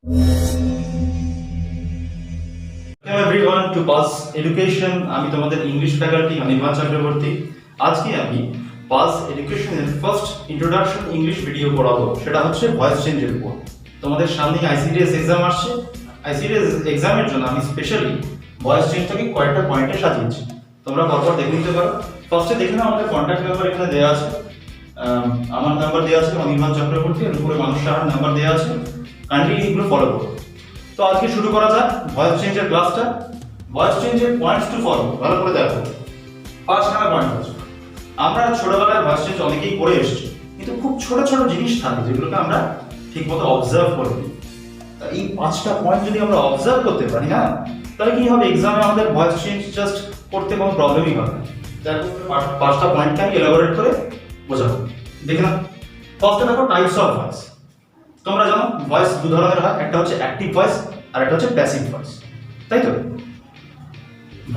Hello everyone to Pass Education. আমি তোমাদের English faculty Anirban Chakraborty. আজকে আমি পাস এডুকেশনের ফার্স্ট ইন্ট্রোডাকশন ইংলিশ ভিডিও পড়াবো, সেটা হচ্ছে ভয়েস চেঞ্জের উপর। তোমাদের সামনে আইসিডিএস এক্সাম আসছে। আইসিডিএস এক্সামের জন্য আমি স্পেশালি ভয়েস চেঞ্জটাকে কয়েকটা পয়েন্টে সাজিয়েছি, তোমরা পরপর দেখে নিতে পারো। ফার্স্টে দেখে নাও, আমাদের কন্ট্যাক্ট নাম্বার এখানে দেওয়া আছে। আমার নাম্বার দেওয়া আছে অনির্বাণ চক্রবর্তী, এর উপরে মানুষ সাহার নাম্বার দেওয়া আছে। কাইন্ডলি এইগুলো ফলো করো। তো আজকে শুরু করা যাক ভয়েস চেঞ্জের ক্লাসটা। ভয়েস চেঞ্জের পয়েন্টস টু ফলো ভালো করে দেখো। 5খানা পয়েন্ট আছে। আমরা ছোটবেলায় ভয়েস চেঞ্জ অনেকেই করে এসেছি, কিন্তু খুব ছোট ছোট জিনিস থাকে যেগুলোকে আমরা ঠিকমতো অবজার্ভ করি। তা এই 5টা পয়েন্ট যদি আমরা অবজার্ভ করতে পারি না, তাহলে কি হবে, এক্সামে আমাদের ভয়েস চেঞ্জ জাস্ট করতে কোনো প্রবলেমই হবে না। দেখো 5টা পয়েন্টকে আমি এলাবোরেট করে বোঝাবো। দেখে না, ফার্স্টে দেখো টাইপস অফ ভয়েস। তোমরা জানো ভয়েস দু ধরনের হয়, একটা হচ্ছে অ্যাক্টিভ ভয়েস আর একটা হচ্ছে প্যাসিভ ভয়েস, তাই তো?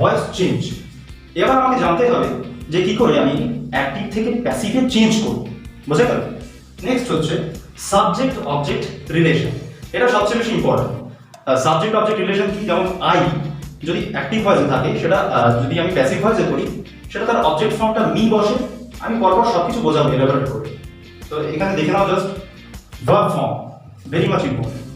ভয়েস চেঞ্জ, এবার আমাকে জানতে হবে যে কি করে আমি অ্যাক্টিভ থেকে প্যাসিভে চেঞ্জ করব, বুঝে গেল? নেক্সট হচ্ছে সাবজেক্ট অবজেক্ট রিলেশন। এটা সবচেয়ে বেশি ইম্পর্টেন্ট। সাবজেক্ট অবজেক্ট রিলেশন কি, যেমন আই যদি অ্যাক্টিভ ভয়েসে থাকে, সেটা যদি আমি প্যাসিভ ভয়েসে করি, সেটা তার অবজেক্ট ফর্মটা মি বসে। আমি পরপর সবকিছু বোঝাবো এলাবোরেট করে। তো এখানে দেখে নাও just verb form, very much important.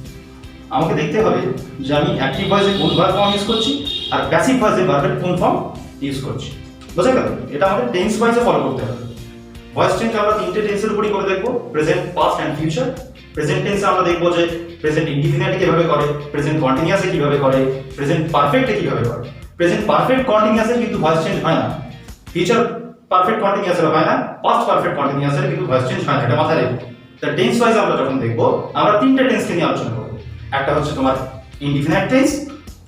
আমাকে দেখতে হবে যে আমি অ্যাক্টিভ ভয়েসে কোন ভার্ব ফর্ম ইউজ করছি আর প্যাসিভ ভয়েসে ভার্বের কোন ফর্ম ইউজ করছি, বুঝা গেল? এটা আমাদের টেন্স ওয়াইজে ফলো করতে হবে। ভয়েস চেঞ্জ আমরা 3টে টেন্সের উপরই করে দেখবো, present, past and future. Present টেন্সে আমরা দেখবো যে প্রেজেন্ট ইনডিফিনিটে কিভাবে করে, প্রেজেন্ট কন্টিনিউয়াসে কিভাবে করে, প্রেজেন্ট পারফেক্টে কিভাবে করে। প্রেজেন্ট পারফেক্ট কন্টিনিউয়াসে কিন্তু ভয়েস চেঞ্জ হয় না, ফিউচার পারফেক্ট কন্টিনিউয়াসে হয় না, পাস্ট পারফেক্ট কন্টিনিউয়াসে কিন্তু ভয়েস চেঞ্জ হয় না, এটা মাথায় রেখো। তা টেন্স ওয়াইজ আমরা যখন দেখবো, আমরা 3টে টেন্সকে নিয়ে আলোচনা করবো। একটা হচ্ছে তোমার ইনডিফিনিট টেন্স,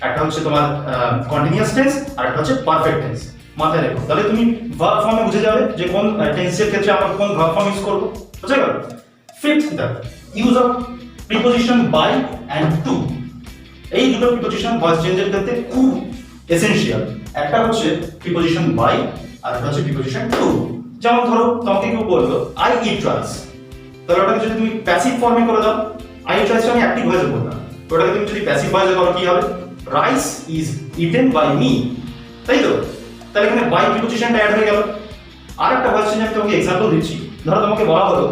একটা হচ্ছে তোমার কন্টিনিউয়াস টেন্স, আর একটা হচ্ছে পারফেক্ট টেন্স। মাথায় রেখো, তাহলে তুমি ভার্ব ফর্মে বুঝে যাবে যে কোন টেন্সের ক্ষেত্রে আমরা কোন ভার্ব ফর্ম ইউজ করব, বুঝে গেল? Fifth, the use of preposition by and to. এই দুটো প্রিপোজিশন ভয়েস চেঞ্জের ক্ষেত্রে খুব এসেনশিয়াল। একটা হচ্ছে প্রিপোজিশন বাই আর একটা হচ্ছে প্রিপোজিশন টু। যেমন ধরো তোমাকে কেউ বললো আই ইট রাইস, তাহলে ওটাকে যদি তুমি প্যাসিভ ফর্মে করে দাও, আই ইট রাইস আমি অ্যাক্টিভ ভয়েসে বললাম, ওটাকে তুমি যদি প্যাসিভ ভয়েসে করো কি হবে, rice is eaten by me, তাই তো? তাহলে এখানে বাই প্রিপোজিশনটা অ্যাড হয়ে গেল। আর একটা ভয়েস চেঞ্জ আমি তোমাকে एग्जांपल দিচ্ছি। ধরো তোমাকে বলা হলো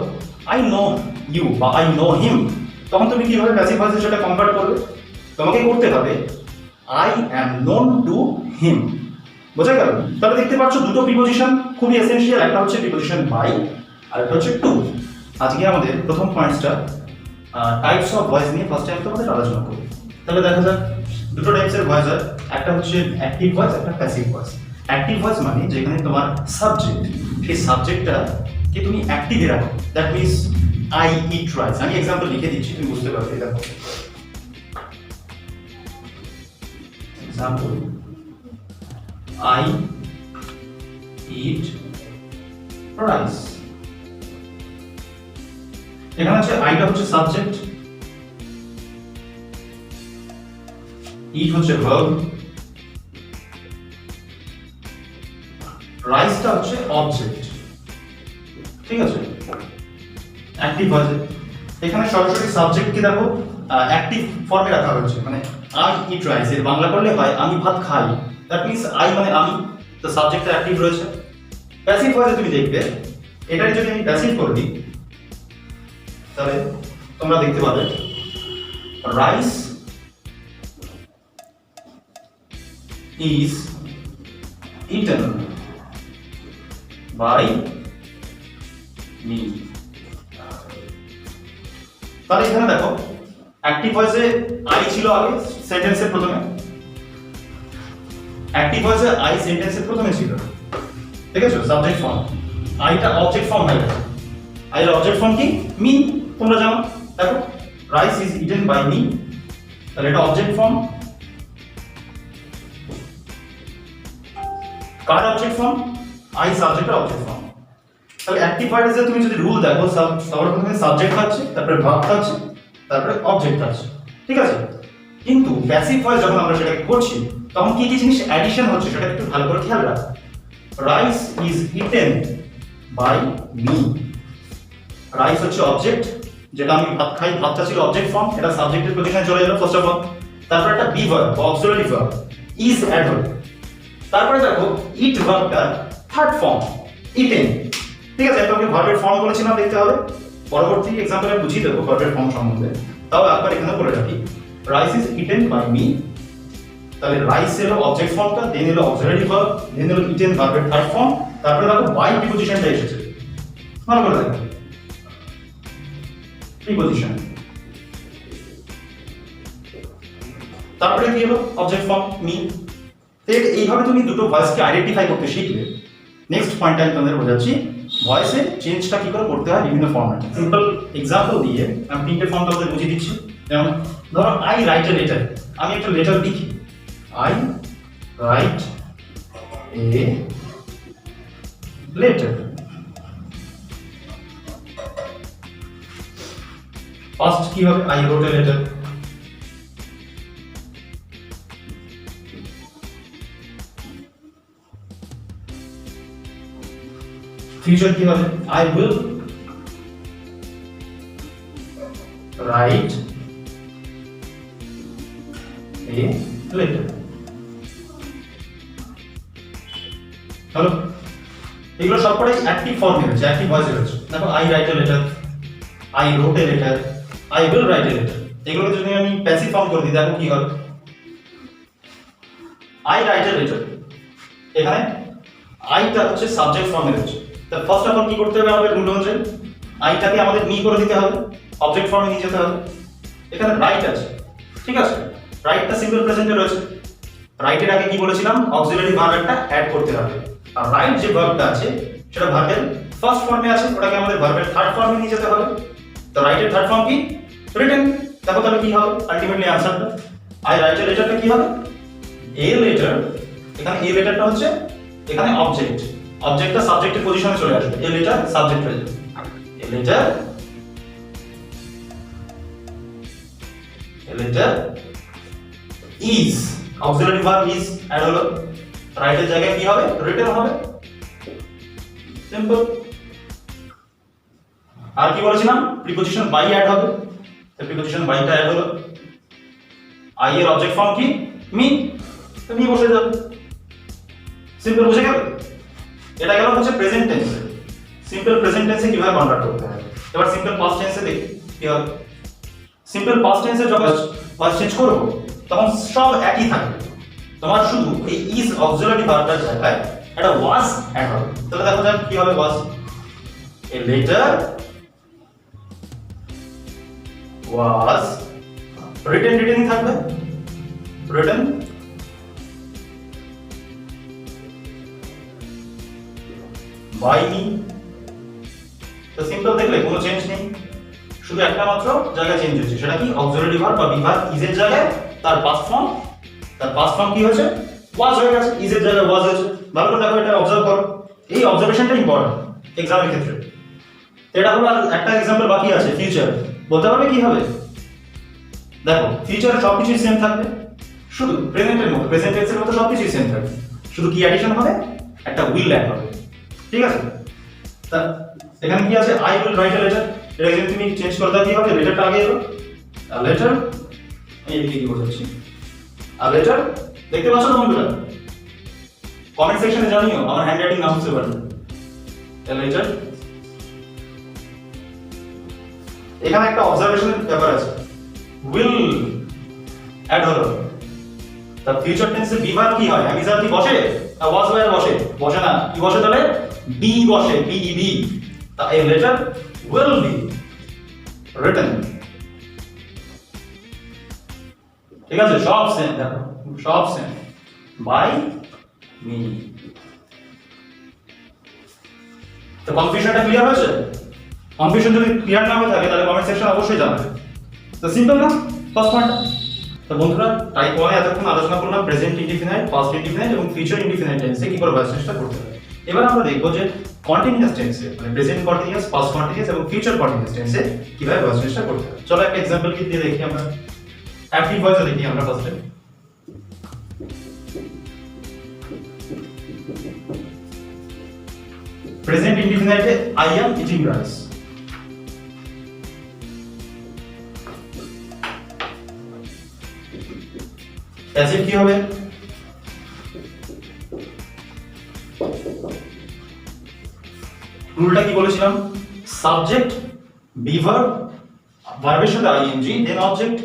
আই নো ইউ বা আই নো হিম, তখন তুমি কিভাবে প্যাসিভ ভয়েসে সেটা কনভার্ট করবে? তোমাকে করতে হবে I am known to him, বোঝা গেল? তাহলে দেখতে পাচ্ছ দুটো প্রিপোজিশন খুবই এসেনশিয়াল, একটা হচ্ছে প্রিপোজিশন বাই আর একটা হচ্ছে টু। আজকে আমাদের প্রথম পয়েন্টসটা টাইপস অফ ভয়েস নিয়ে ফার্স্ট টাইম তোমাদের আলোচনা করব। তাহলে দেখা যাক দুটো টাইপসের ভয়েস হয়, একটা হচ্ছে অ্যাক্টিভ ভয়েস, একটা প্যাসিভ ভয়েস। অ্যাক্টিভ ভয়েস মানে যেখানে তোমার সাবজেক্ট, সেই সাবজেক্টটা কে তুমি অ্যাক্টিভে রাখো। That means I eat rice. আমি एग्जांपल লিখে দিচ্ছি, তুমি বুঝতে পারবে। দেখো एग्जांपल, I eat rice। এখানে হচ্ছে আইটা হচ্ছে সাবজেক্ট, ইট হচ্ছে ভার্ব, রাইসটা হচ্ছে অবজেক্ট, ঠিক আছে? অ্যাক্টিভ ভয়েসে এখানে সরাসরি সাবজেক্টকে দেখো অ্যাক্টিভ ফর্মে রাখা হয়েছে, মানে আই ইট রাইস এর বাংলা করলে হয় আমি ভাত খাই। দ্যাট মিন্স আই মানে আমি, তো সাবজেক্টটা অ্যাক্টিভ রয়েছে। প্যাসিভ ভয়েসে তুমি দেখবে এটাকে যদি আমি প্যাসিভ করে দিই, তাহলে তোমরা দেখতে পাবে rice is eaten by me. তাহলে এখানে দেখো অ্যাক্টিভ ভয়েসে আই ছিল আগে সেন্টেন্সের প্রথমে, অ্যাক্টিভ ভয়েসে আই সেন্টেন্সের প্রথমে ছিল, ঠিক আছে? সাবজেক্ট ফর্ম, আইটা অবজেক্ট ফর্ম হয়ে গেছে। আইয়ের অবজেক্ট ফর্ম কি, মি, তোমরা জানো। দেখো rice is eaten by me, তাহলে এটা অবজেক্ট ফর্ম। কার অবজেক্ট ফর্ম? আই সাবজেক্টের অবজেক্ট ফর্ম। তাহলে অ্যাক্টিভ ভয়েসে তুমি যদি রুল দেখো, সবার প্রথমে সাবজেক্ট থাকছে, তারপরে ভার্ব থাকছে, তারপরে অবজেক্ট থাকছে, ঠিক আছে? কিন্তু প্যাসিভ ভয়েস যখন আমরা সেটাকে করছি, তখন কি কি জিনিস অ্যাডিশন হচ্ছে সেটা একটু ভালো করে খেয়াল রাখো। Rice is eaten by me, rice হচ্ছে অবজেক্ট, যেটা আমি ভাত খাই, ভাতটা ছিল অবজেক্ট ফর্ম, এটা সাবজেক্টের পজিশনে চলে গেল ফার্স্ট অফ অল। তারপর একটা বি ভার্ব বা অক্সিলারি ভার্ব ইজ অ্যাড হলো। তারপরে দেখো ইট ভার্বটা থার্ড ফর্ম, ইটেন। ঠিক আছে, আমি ভার্বের ফর্ম বলেছিলাম, দেখতে হবে পরবর্তী এক্সাম্পলে বুঝিয়ে দেবো ভার্বের ফর্ম সম্বন্ধে। তাও একবার এখানে বলে রাখি, rice is eaten by me. তাহলে রাইস এলো অবজেক্ট ফর্মটা, দেন এলো অক্সিলারি ভার্ব, দেন এলো ইটেন ভার্বের থার্ড ফর্ম, তারপরে দেখো বাই প্রিপজিশনটা এসেছে। ভালো করে দেখো প্রিপজিশন, তারপরে কি হলো অবজেক্ট ফর্ম মি। এইভাবে তুমি দুটো ভয়েসকে আইডেন্টিফাই করতে শিখলে নেক্সট পয়েন্ট আমি তোমাদের বোঝাচ্ছি ভয়েসে চেঞ্জটা কি করে করতে হয় বিভিন্ন ফর্ম্যাটে। সিম্পল এক্সাম্পল দিয়ে আমি তিনটে ফর্ম তোমাদের বুঝিয়ে দিচ্ছি। যেমন ধরো আই রাইট এ লেটার, আমি একটা লেটার লিখি, I write a letter. First কি হবে, আই রোট এ লেটার। ফিউচার কি হবে, I will write a letter. হলো, এগুলো সবকটাই অ্যাক্টিভ ফর্মে রয়েছে, অ্যাক্টিভ ভয়েসে রয়েছে। দেখো I write a letter, I রোট a letter, I will write a letter. এগুলোকে যদি আমি প্যাসিভ ফর্ম করে দিই, দেখো কি হবে, আই রাইট এ লেটার। এখানে আইটা হচ্ছে সাবজেক্ট ফর্মে রয়েছে। তা ফার্স্ট অফ অল কি করতে হবে আমাদের রুল অনুযায়ী, আইটাকে আমাদের মি করে দিতে হবে, অবজেক্ট ফর্মে নিয়ে যেতে হবে। এখানে রাইট আছে, ঠিক আছে, রাইটটা সিম্পল প্রেজেন্টে রয়েছে। রাইটের আগে কি বলেছিলাম, অক্সিলারি ভার্ব একটা অ্যাড করতে হবে। আর রাইট যে ভার্বটা আছে সেটা ভার্বের ফার্স্ট ফর্মে আছে, ওটাকে আমাদের ভার্বের থার্ড ফর্মে নিয়ে যেতে হবে। তো রাইটের থার্ড ফর্ম কি, রিটেন। দেখো তাহলে কি হবে আলটিমেটলি আনসারটা, আই রাইট এ লেটারটা কি হবে, এ লেটার। এখানে এ লেটারটা হচ্ছে এখানে অবজেক্ট, অবজেক্টটা সাবজেক্টের পজিশনে চলে আসবে, এ লেটার সাবজেক্ট হয়ে যাবে, A letter, A letter is, auxiliary verb is add হলো, রাইটের জায়গায় কি হবে, রিটেন হবে, সিম্পল। আর কি বলেছিলাম, প্রিপজিশন বাই অ্যাড হবে, তো প্রিপজিশন বাইটা অ্যাড হলো, আই এর অবজেক্ট ফর্ম কি, মি, তো মি বসে যাবে, সিম্পল। বুঝে গেল? এটা গেল হচ্ছে প্রেজেন্ট টেন্স। সিম্পল প্রেজেন্ট টেন্সে কিভাবে কনভার্ট করতে হয়। এবার সিম্পল পাস্ট টেন্সে দেখি কি হবে। সিম্পল পাস্ট টেন্সে যখন ভয়েস চেঞ্জ করব তখন সব একই থাকবে, তোমার শুধু এই ইজ অক্সিলারি ভার্বটার জায়গায় একটা ওয়াজ অ্যাড হবে। তাহলে দেখো যাক কি হবে, ওয়াজ এ লেটার ওয়াজ রিটেন, রিটেনই থাকবে, রিটেন বাই মি। তো সিম্পল দেখলে কোনো চেঞ্জ নেই, শুধু একটা মাত্র জায়গা চেঞ্জ হচ্ছে, সেটা কি অক্সিলারি ভার্ব বা বিভাগ ইজের জায়গায় তার পাস্ট ফর্ম, তার পাস্ট ফর্ম কি হয়েছে, ওয়াজ হয়ে গেছে, ইজের জায়গায় ওয়াজ হয়েছে। ভালো করে দেখো, এটা অবজার্ভ করো, এই অবজারভেশনটা ইম্পর্টেন্ট এক্সামের ক্ষেত্রে। এটা হলো আর একটা এক্সাম্পল বাকি আছে, ফিউচার। বলতে পারবে কি হবে, দেখো ফিউচারে সবকিছু সেম থাকবে, শুধু প্রেজেন্টের মতো, প্রেজেন্ট টেন্সের মতো সবকিছু সেম থাকবে, শুধু কি অ্যাডিশন হবে, একটা উইল অ্যাড হবে, ঠিক আছে। তা এখানে কি আছে, I will write a letter, এটা যদি তুমি চেঞ্জ করে দাও কি হবে, লেটারটা আগে এলো, আর লেটার এই দিকে কি বোঝাচ্ছি, আর লেটার দেখতে পাচ্ছ তো বন্ধুরা, কমেন্ট সেকশনে জানিও আমার হ্যান্ডরাইটিং না বুঝতে পারলে। লেটার এখানে একটা অবজারভেশনের ব্যাপার আছে, উইল অ্যাড হলো, তা ফিউচার টেন্সে বিভাগ কি হয়, অ্যামিজার কি বসে না ওয়াজ ওয়্যার বসে, বসে না, কি বসে তাহলে বি বসে, বি ই বি। তা এই লেটার উইল বি রিটেন, ঠিক আছে, সব সেম, দেখো সব সেম, বাই মি। তো কনফিউশনটা ক্লিয়ার হয়েছে? কনফিউশন যদি ক্লিয়ার না হয়ে থাকে তাহলে কমেন্ট সেকশন অবশ্যই জানাবে। তো সিম্পল না ফার্স্ট পয়েন্ট। তো বন্ধুরা টাইপ 1 এতক্ষণ আলোচনা করলাম প্রেজেন্ট ইনডিফিনাইট, পাস্ট ইনডিফিনাইট এবং ফিউচার ইনডিফিনাইট টেন্সে কি করে ভয়েস চেঞ্জটা করতে হয়। এবার আমরা দেখব যে কন্টিনিউয়াস টেন্সে মানে প্রেজেন্ট কন্টিনিউয়াস, পাস্ট কন্টিনিউয়াস এবং ফিউচার কন্টিনিউয়াস টেন্সে কিভাবে ভয়েস চেঞ্জটা করতে হয়। চলো একটা एग्जांपल কি দিয়ে দেখি আমরা। অ্যাক্টিভ ভয়েসে দেখি আমরা ফার্স্টে। প্রেজেন্ট ইনডিফিনাইটে I am eating rice. Passive কি হবে? রুলটা কি বলেছিলাম? সাবজেক্ট বি ভার্ব, ভার্বের সাথে আইএনজি, দেন অবজেক্ট।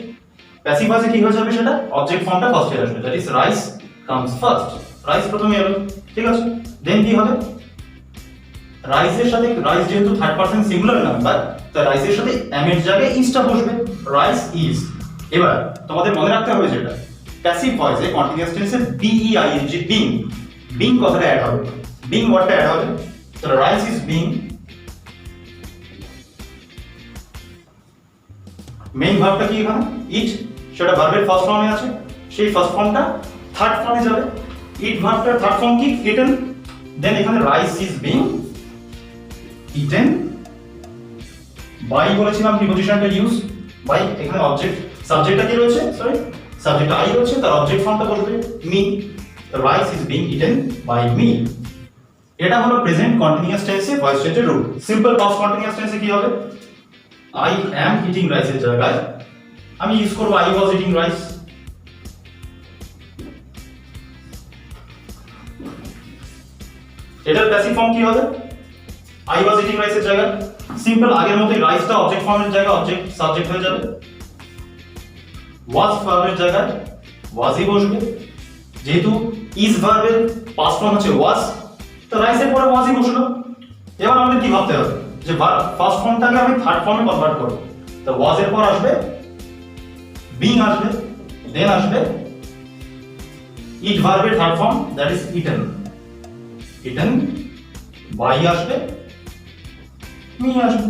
প্যাসিভ ভয়েসে কি হয়ে যাবে? সেটা অবজেক্ট ফর্মটা ফার্স্টে আসবে, that is rice comes first. Rice প্রথমে এলো, ঠিক আছে? দেন কি হবে? রাইসের সাথে, রাইস যেহেতু থার্ড পারসন সিঙ্গুলার নাম্বার, তাই রাইসের সাথে এম এর জায়গায় ইজটা বসবে, রাইস ইজ। এবার তোমাদের মনে রাখতে হবে যেটা প্যাসিভ ভয়েসে কন্টিনিউয়াস টেন্সে বিইআইএনজি, বিং, বিং কথাটা অ্যাড হবে, বিং ওয়ার্ডটা অ্যাড হবে। তাহলে রাইস ইজ বিং, মেইন ভার্বটা কি এখানে? ইট, সেটা ভার্বের ফার্স্ট ফর্মে আছে, সেই ফার্স্ট ফর্মটা থার্ড ফর্মে যাবে। ইট ভার্বটার থার্ড ফর্ম কি? ইটেন। দেন এখানে rice is being eaten by বলেছিলাম, প্রিপজিশনটা ইউজ বাই। এখানে অবজেক্ট, সাবজেক্টটা কি রয়েছে? সরি, সাবজেক্ট আই রয়েছে, তার অবজেক্ট ফর্মটা বলবে me. Rice is being eaten by me. এটা হলো প্রেজেন্ট কন্টিনিউয়াস টেন্সে ভয়েস চেঞ্জের রুল। সিম্পল পাস্ট কন্টিনিউয়াস টেন্সে কি হবে? আই অ্যাম ইটিং রাইসের জায়গায় আমি ইউজ করব আই ওয়াজ ইটিং রাইস। এটার প্যাসিভ ফর্ম কি হবে? আই ওয়াজ ইটিং রাইসের জায়গায় সিম্পল আগের মতোই রাইসটা অবজেক্ট ফর্মের জায়গায় অবজেক্ট সাবজেক্ট হয়ে যাবে। ওয়াজ ভার্বের জায়গায় ওয়াজই বসবে, যেহেতু ইজ ভার্বের পাস্ট ফর্ম হচ্ছে ওয়াজ, তো রাইসের পরে ওয়াজই বসলো। এবার আমাদের কি ভাবতে হবে? যে ফার্স্ট ফর্মটাকে আমি থার্ড ফর্মে কনভার্ট করব। তো ওয়াজের পর আসবে বিং, আসবে দেন আসবে ইট ভার্বের third form, that is eaten, eaten by আসবে, মি আসবে।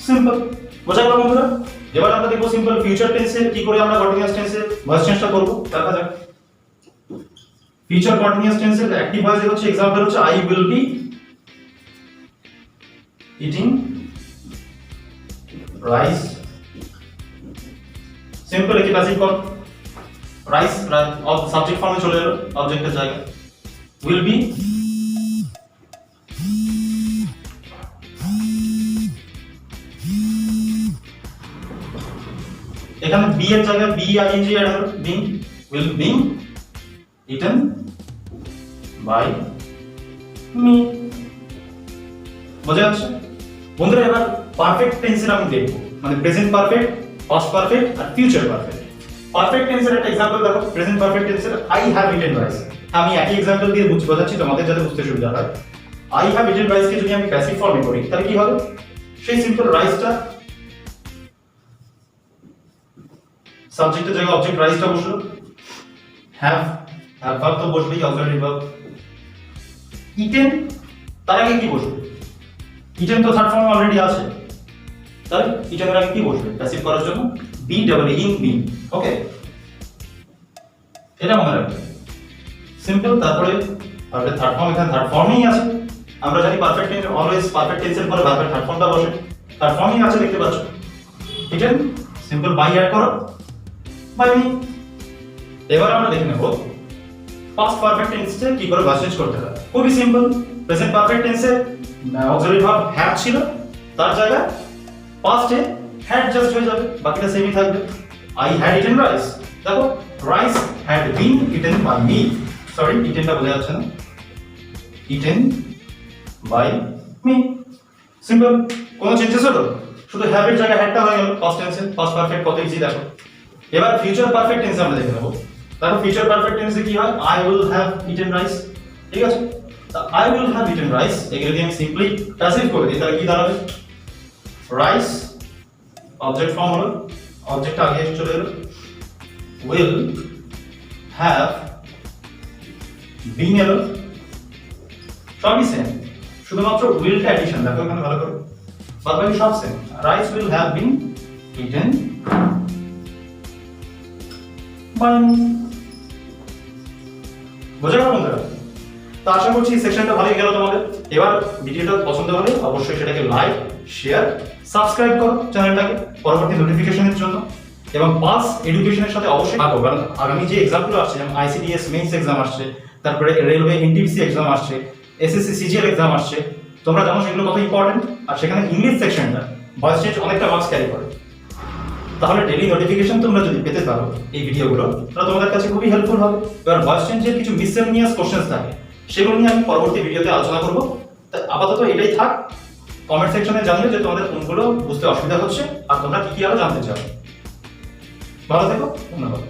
সিম্পল, বোঝা গেল বন্ধুরা? এবার আমরা দেখবো সিম্পল ফিউচার টেন্সে কি করে আমরা কন্টিনিউয়াস টেন্সে ভয়েস চেঞ্জটা করব, দেখা যাক। ফিউচার কন্টিনিউয়াস টেন্সের অ্যাক্টিভ ভয়েস হচ্ছে, एग्जांपल হচ্ছে I will be eating rice. Simple একে প্যাসিভ কর, রাইস সাবজেক্ট ফর্মে চলে এলো অবজেক্টের জায়গায়, উইল বি এখানে বি এর জায়গায় বি আইএনজি অ্যাড হলো, being, will being eaten by me. বোঝা যাচ্ছে বন্ধুরা? এবার পারফেক্ট টেন্সের আমি দেখব, মানে প্রেজেন্ট পারফেক্ট, পাস্ট পারফেক্ট আর ফিউচার পারফেক্ট। পারফেক্ট টেন্সের একটা एग्जांपल দেখো, প্রেজেন্ট পারফেক্ট টেন্সের আই হ্যাভ ইটেন রাইস। আমি একই एग्जांपल দিয়ে বোঝাচ্ছি তোমাদের যাতে বুঝতে সুবিধা হয়। আই হ্যাভ ইটেন রাইস কে যদি আমি প্যাসিভ ফর্মে করি তাহলে কি হবে? সেই সিম্পল রাইসটা সাবজেক্টের জায়গায় অবজেক্ট রাইসটা বসলো, হ্যাভ ভার্ব তো বসবেই, অক্সিলারি ভার্ব। ইটেন তার আগে কি বসবে? ইটেন তো থার্ড ফর্ম অলরেডি আছে, তাহলে ইটেনের আগে কি বসবে প্যাসিভ করার জন্য? বি ডাবল ইং বি। ওকে, এটা মনে রাখবে। সিম্পল, তারপরে ভার্বের থার্ড ফর্ম এখানে থার্ড ফর্মই আছে। আমরা জানি পারফেক্ট টেন্স অলওয়েজ পারফেক্ট টেন্সের পরে ভার্বের থার্ড ফর্মটা বসে, থার্ড ফর্মই আছে, দেখতে পাচ্ছ। ইটেন সিম্পল বাই অ্যাড করো, বাই মি। এবার আমরা দেখে নেব পাস্ট পারফেক্ট টেন্সে কি করে ভয়েস চেঞ্জ করতে হয়। খুবই সিম্পল। প্রেজেন্ট পারফেক্ট টেন্সে অক্সিলারি ভার্ব হ্যাভ ছিল, তার জায়গায় পাস্টে হ্যাড জাস্ট হয়ে যাবে, বাকিটা সেমই থাকবে। আই হ্যাড ইটেন রাইস, দেখো rice had been eaten by me. Sorry, ইটেনটা বোঝা যাচ্ছে না, ইটেন বাই মি। সিম্পল, কোনো চেঞ্জেস হলো? শুধু হ্যাভ এর জায়গায় হ্যাডটা হয়ে গেল পাস্ট টেন্সে। পাস্ট পারফেক্ট কত ইজি দেখো। এবার ফিউচার পারফেক্ট টেন্সে আমরা দেখে নেব। দেখো ফিউচার পারফেক্ট টেন্সে কি হয়? I will have eaten rice, ঠিক আছে? I will have eaten rice এগুলো দিয়ে আমি সিম্পলি প্যাসিভ করে দিই, তাহলে কি দাঁড়াবে? রাইস অবজেক্ট ফর্ম হলো, অবজেক্ট আগে চলে এলো, will have been এলো, সবই সেম, শুধুমাত্র উইলটা অ্যাডিশন দেখো এখানে ভালো করে, বাদ বাকি সব same. Rice will have been eaten by me। বোঝা গেল বন্ধুরা? তো আশা করছি সেকশনটা ভালোই গেল তোমাদের। এবার ভিডিওটা পছন্দ হলে অবশ্যই সেটাকে লাইক, শেয়ার, সাবস্ক্রাইব করো চ্যানেলটাকে পরবর্তী নোটিফিকেশনের জন্য, এবং পাস এডুকেশনের সাথে অবশ্যই থাকো, কারণ আগামী যে এক্সামগুলো আসছে, যেমন আইসিডিএস মেইনস এক্সাম আসছে, তারপরে রেলওয়ে এনটিপিসি এক্সাম আসছে, এসএসসি সিজিএল এক্সাম আসছে, তোমরা জানো সেগুলো কত ইম্পর্টেন্ট। আর সেখানে ইংলিশ সেকশনটা ভয়েস চেঞ্জ অনেকটা মার্কস ক্যারি করে। তাহলে ডেইলি নোটিফিকেশন তোমরা যদি পেতে পারো এই ভিডিওগুলো, তাহলে তোমাদের কাছে খুবই হেল্পফুল হবে। এবার ভয়েস চেঞ্জের কিছু মিসসেলেনিয়াস কোশ্চেন্স থাকে, সেগুলো নিয়ে আমি পরবর্তী ভিডিওতে আলোচনা করব। তাই আপাতত এটাই থাক। কমেন্ট সেকশনে জানিও যে তোমাদের কোনগুলো বুঝতে অসুবিধা হচ্ছে আর তোমরা কি কি আরো জানতে চাও। ভালো থেকো, ধন্যবাদ।